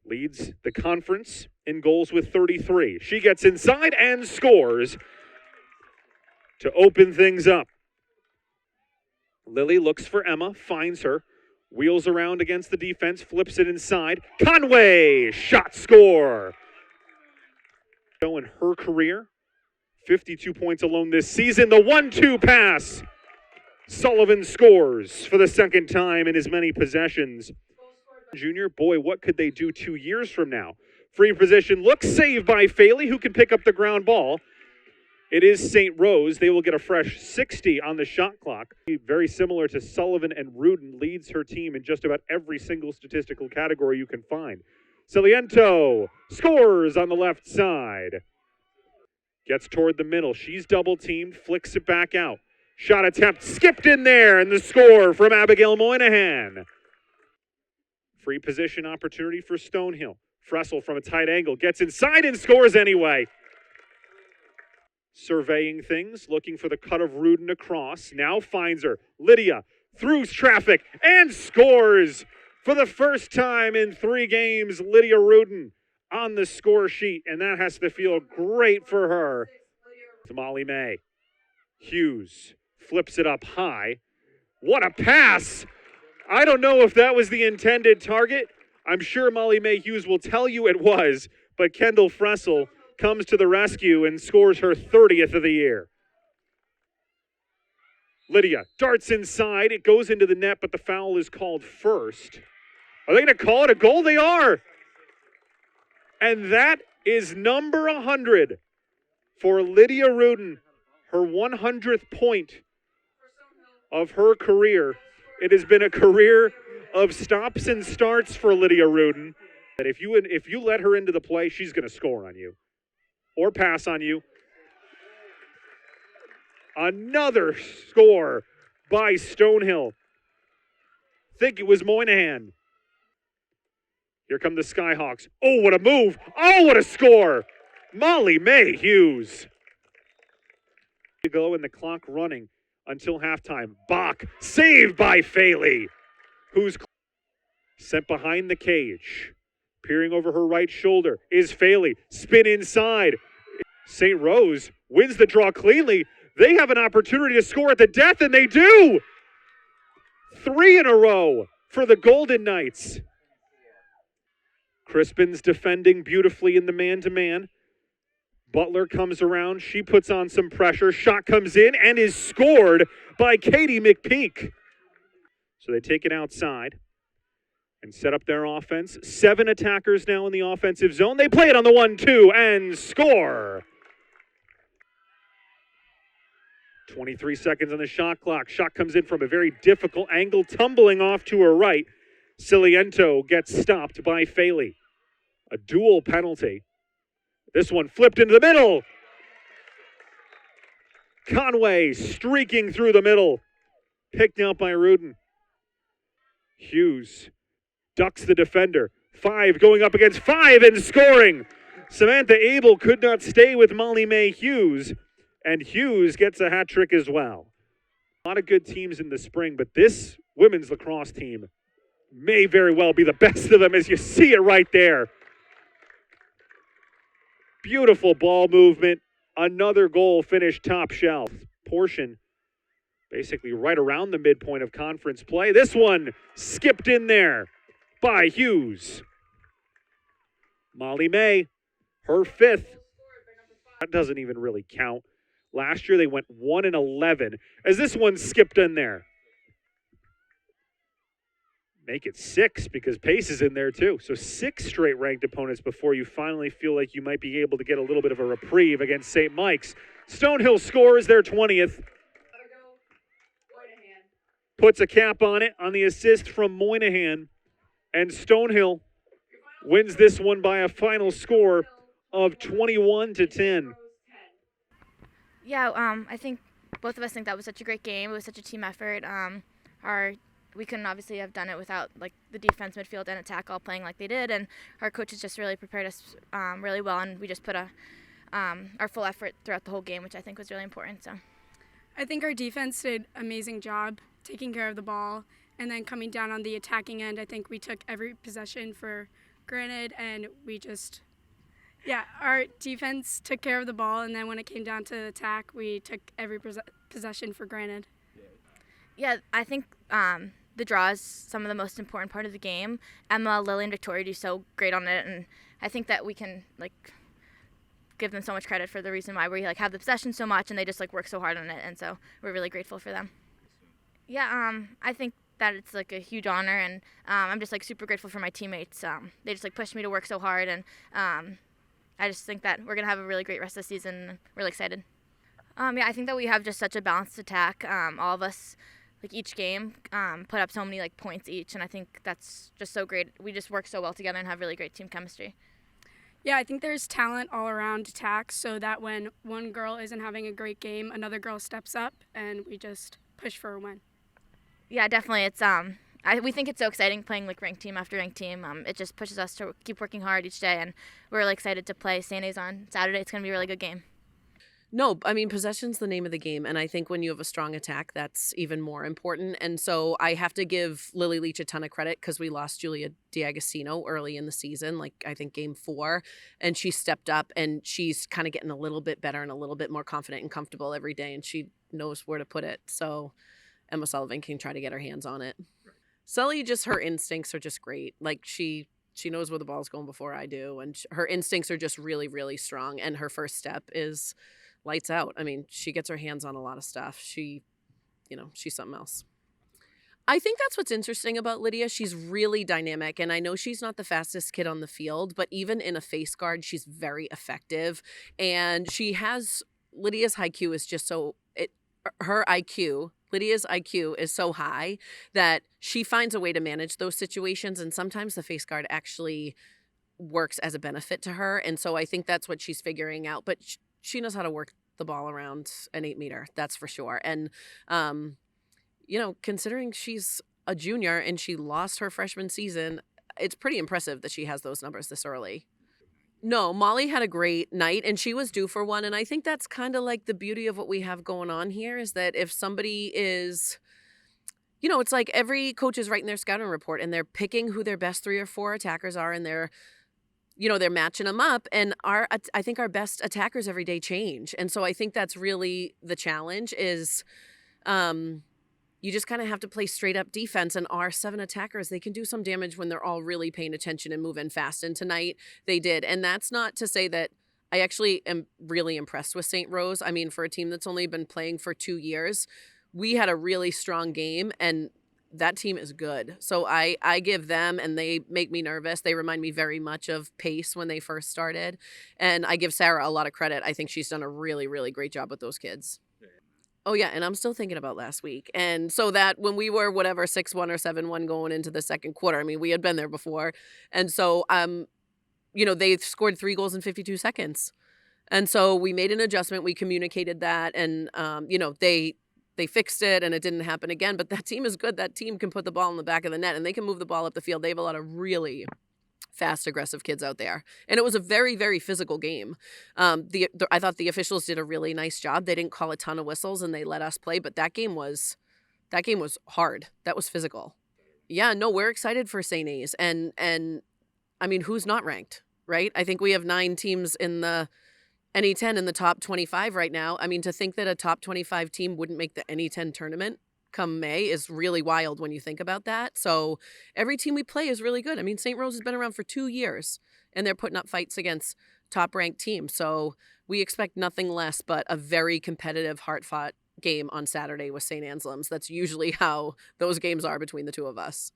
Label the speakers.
Speaker 1: leads the conference in goals with 33. She gets inside and scores to open things up. Lily looks for Emma, finds her, wheels around against the defense, flips it inside. Conway, shot, score. In her career, 52 points alone this season. The 1-2 pass. Sullivan scores for the second time in as many possessions. Junior, boy, what could they do 2 years from now? Free position look, saved by Faley, who can pick up the ground ball. It is St. Rose. They will get a fresh 60 on the shot clock. Very similar to Sullivan and Rudden, leads her team in just about every single statistical category you can find. Ciliento scores on the left side. Gets toward the middle. She's double-teamed, flicks it back out. Shot attempt skipped in there, and the score from Abigail Moynihan. Free position opportunity for Stonehill. Fressel from a tight angle gets inside and scores anyway. Surveying things, looking for the cut of Rudden across. Now finds her. Lydia through traffic and scores for the first time in 3 games. Lydia Rudden on the score sheet, and that has to feel great for her. To Molly May. Hughes flips it up high. What a pass! I don't know if that was the intended target. I'm sure Molly May Hughes will tell you it was, but Kendall Fressel comes to the rescue and scores her 30th of the year. Lydia darts inside. It goes into the net, but the foul is called first. Are they going to call it a goal? They are. And that is number 100 for Lydia Rudden, her 100th point of her career. It has been a career of stops and starts for Lydia Rudden. That if you let her into the play, she's going to score on you or pass on you. Another score by Stonehill. Think it was Moynihan. Here come the Skyhawks. Oh, what a move. Oh, what a score. Molly May Hughes. To go and the clock running until halftime. Bach, saved by Faley, who's sent behind the cage. Peering over her right shoulder is Faley. Spin inside. St. Rose wins the draw cleanly. They have an opportunity to score at the death, and they do. 3 in a row for the Golden Knights. Crispin's defending beautifully in the man-to-man. Butler comes around. She puts on some pressure. Shot comes in and is scored by Katie McPeak. So they take it outside and set up their offense. 7 attackers now in the offensive zone. They play it on the 1-2 and score. 23 seconds on the shot clock. Shot comes in from a very difficult angle, tumbling off to her right. Ciliento gets stopped by Faley. A dual penalty. This one flipped into the middle. Conway streaking through the middle. Picked out by Rudden. Hughes ducks the defender. 5 going up against 5 and scoring. Samantha Abel could not stay with Molly May Hughes, and Hughes gets a hat trick as well. A lot of good teams in the spring, but this women's lacrosse team may very well be the best of them, as you see it right there. Beautiful ball movement. Another goal finished top shelf. Portion basically right around the midpoint of conference play. This one skipped in there by Hughes. Molly May, her 5th. That doesn't even really count. Last year they went 1-11 as this one skipped in there. Make it 6 because Pace is in there too. So 6 straight ranked opponents before you finally feel like you might be able to get a little bit of a reprieve against St. Mike's. Stonehill scores their 20th. Puts a cap on it on the assist from Moynihan. And Stonehill wins this one by a final score of 21-10.
Speaker 2: Yeah, I think both of us think that was such a great game. It was such a team effort. We couldn't obviously have done it without like the defense, midfield, and attack all playing like they did, and our coaches just really prepared us really well, and we just put our full effort throughout the whole game, which I think was really important. So,
Speaker 3: I think our defense did an amazing job taking care of the ball, and then coming down on the attacking end, I think we took every possession for granted, and our defense took care of the ball, and then when it came down to the attack, we took every possession for granted.
Speaker 2: Yeah, I think the draw is some of the most important part of the game. Emma, Lily, and Victoria do so great on it, and I think that we can give them so much credit for the reason why we have the possession so much, and they just work so hard on it, and so we're really grateful for them. Yeah, I think that it's a huge honor, and I'm just super grateful for my teammates. They just pushed me to work so hard, and I just think that we're gonna have a really great rest of the season. And really excited. Yeah, I think that we have just such a balanced attack. All of us, each game, put up so many points each, and I think that's just so great. We just work so well together and have really great team chemistry.
Speaker 3: Yeah, I think there's talent all around attack, so that when one girl isn't having a great game, another girl steps up, and we just push for a win.
Speaker 2: Yeah, definitely. It's we think it's so exciting playing ranked team after ranked team. It just pushes us to keep working hard each day, and we're really excited to play St. A's on Saturday. It's going to be a really good game.
Speaker 4: No, I mean, possession's the name of the game, and I think when you have a strong attack, that's even more important. And so I have to give Lily Leach a ton of credit because we lost Julia D'Agostino early in the season, I think game 4, and she stepped up, and she's kind of getting a little bit better and a little bit more confident and comfortable every day, and she knows where to put it. So Emma Sullivan can try to get her hands on it. Sully, just her instincts are just great. She knows where the ball's going before I do, and her instincts are just really, really strong, and her first step is lights out. I mean, she gets her hands on a lot of stuff. She's something else. I think that's what's interesting about Lydia. She's really dynamic, and I know she's not the fastest kid on the field, but even in a face guard, she's very effective. And Lydia's IQ is just Lydia's IQ is so high that she finds a way to manage those situations, and sometimes the face guard actually works as a benefit to her. And so I think that's what she's figuring out. But she knows how to work the ball around an 8-meter, that's for sure. And, considering she's a junior and she lost her freshman season, it's pretty impressive that she has those numbers this early. No, Molly had a great night, and she was due for one. And I think that's kind of the beauty of what we have going on here is that if somebody is, it's every coach is writing their scouting report, and they're picking who their best 3 or 4 attackers are, and they're matching them up, and I think our best attackers every day change. And so I think that's really the challenge is you just kind of have to play straight up defense, and our 7 attackers, they can do some damage when they're all really paying attention and moving fast. And tonight they did. And that's not to say that I actually am really impressed with St. Rose. I mean, for a team that's only been playing for 2 years, we had a really strong game, and that team is good. So I give them, and they make me nervous. They remind me very much of Pace when they first started. And I give Sarah a lot of credit. I think she's done a really, really great job with those kids. Oh, yeah, and I'm still thinking about last week. And so that when we were 6-1 or 7-1 going into the second quarter, I mean, we had been there before. And so, they scored 3 goals in 52 seconds. And so we made an adjustment. We communicated that, and, they fixed it, and it didn't happen again. But that team is good. That team can put the ball in the back of the net, and they can move the ball up the field. They have a lot of really fast, aggressive kids out there. And it was a very, very physical game. I thought the officials did a really nice job. They didn't call a ton of whistles, and they let us play. But that game was hard. That was physical. Yeah, no, we're excited for St. A's. And I mean, who's not ranked, right? I think we have 9 teams in the NE10 in the top 25 right now. I mean, to think that a top 25 team wouldn't make the NE10 tournament come May is really wild when you think about that. So every team we play is really good. I mean, St. Rose has been around for 2 years, and they're putting up fights against top-ranked teams. So we expect nothing less but a very competitive, hard-fought game on Saturday with St. Anselm's. That's usually how those games are between the two of us.